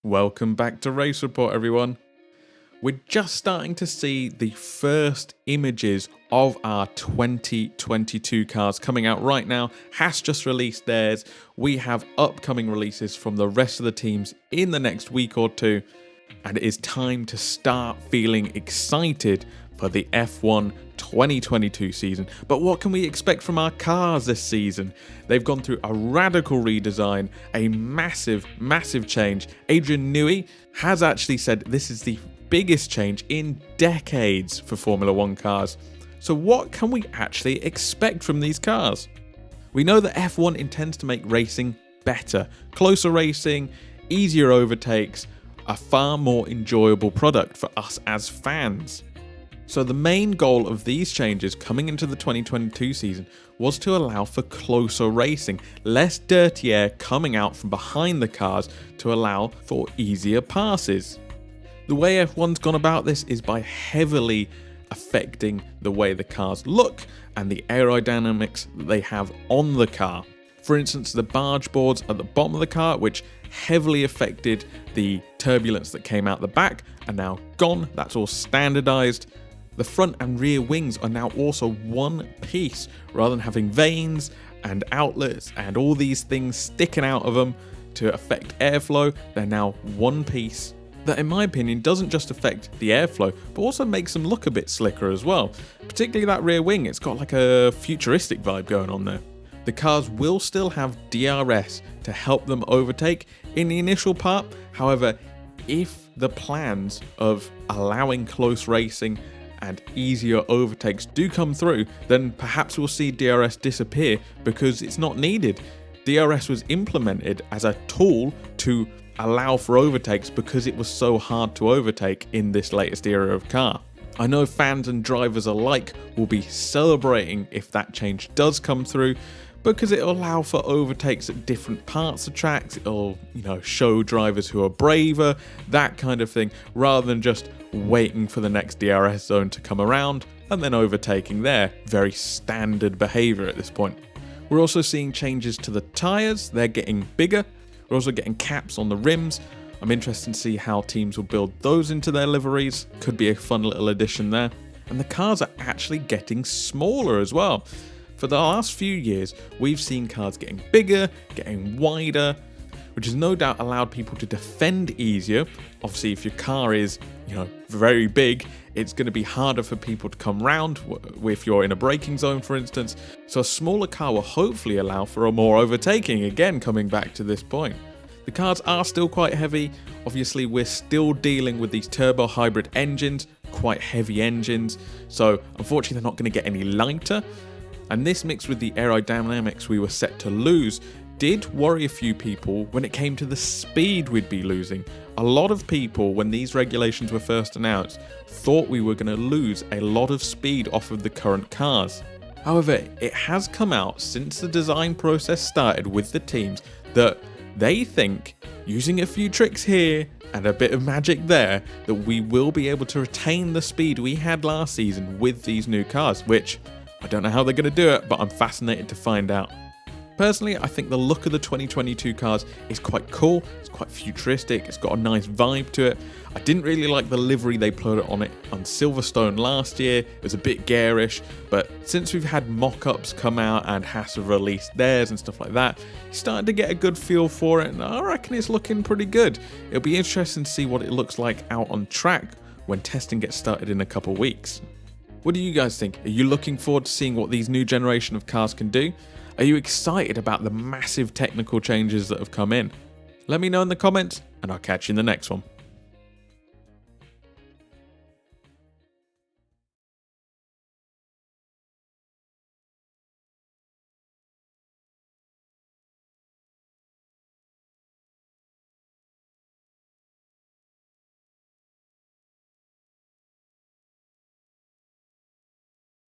Welcome back to Race Report, everyone. We're just starting to see the first images of our 2022 cars coming out right now. Haas just released theirs. We have upcoming releases from the rest of the teams in the next week or two. And it is time to start feeling excited for the F1 2022 season. But what can we expect from our cars this season? They've gone through a radical redesign, a massive change. Adrian Newey has actually said this is the biggest change in decades for Formula One cars. So what can we actually expect from these cars? We know that F1 intends to make racing better, closer racing, easier overtakes, a far more enjoyable product for us as fans. So the main goal of these changes coming into the 2022 season was to allow for closer racing, less dirty air coming out from behind the cars to allow for easier passes. The way F1's gone about this is by heavily affecting the way the cars look and the aerodynamics that they have on the car. For instance, the barge boards at the bottom of the car, which heavily affected the turbulence that came out the back, are now gone. That's all standardized. The front and rear wings are now also one piece, rather than having veins and outlets and all these things sticking out of them to affect airflow. They're now one piece. That, in my opinion, doesn't just affect the airflow, but also makes them look a bit slicker as well. Particularly that rear wing, it's got like a futuristic vibe going on there. The cars will still have DRS to help them overtake in the initial part. However, if the plans of allowing close racing and easier overtakes do come through, then perhaps we'll see DRS disappear because it's not needed. DRS was implemented as a tool to allow for overtakes because it was so hard to overtake in this latest era of car. I know fans and drivers alike will be celebrating if that change does come through, because it'll allow for overtakes at different parts of tracks. It'll, show drivers who are braver, that kind of thing, rather than just waiting for the next DRS zone to come around and then overtaking there. Very standard behavior at this point. We're also seeing changes to the tires. They're getting bigger. We're also getting caps on the rims. I'm interested to see how teams will build those into their liveries. Could be a fun little addition there. And the cars are actually getting smaller as well. For the last few years, we've seen cars getting bigger, getting wider, which has no doubt allowed people to defend easier. Obviously, if your car is, very big, it's going to be harder for people to come round if you're in a braking zone, for instance. So a smaller car will hopefully allow for a more overtaking, again, coming back to this point. The cars are still quite heavy. Obviously, we're still dealing with these turbo hybrid engines, quite heavy engines. So unfortunately, they're not going to get any lighter. And this mixed with the aerodynamics we were set to lose did worry a few people when it came to the speed we'd be losing. A lot of people, when these regulations were first announced, thought we were going to lose a lot of speed off of the current cars. However, it has come out since the design process started with the teams that they think, using a few tricks here and a bit of magic there, that we will be able to retain the speed we had last season with these new cars, which I don't know how they're going to do it, but I'm fascinated to find out. Personally, I think the look of the 2022 cars is quite cool. It's quite futuristic. It's got a nice vibe to it. I didn't really like the livery they put on it on Silverstone last year. It was a bit garish, but since we've had mock-ups come out and Haas have released theirs and stuff like that, you're starting to get a good feel for it, and I reckon it's looking pretty good. It'll be interesting to see what it looks like out on track when testing gets started in a couple of weeks. What do you guys think? Are you looking forward to seeing what these new generation of cars can do? Are you excited about the massive technical changes that have come in? Let me know in the comments, and I'll catch you in the next one.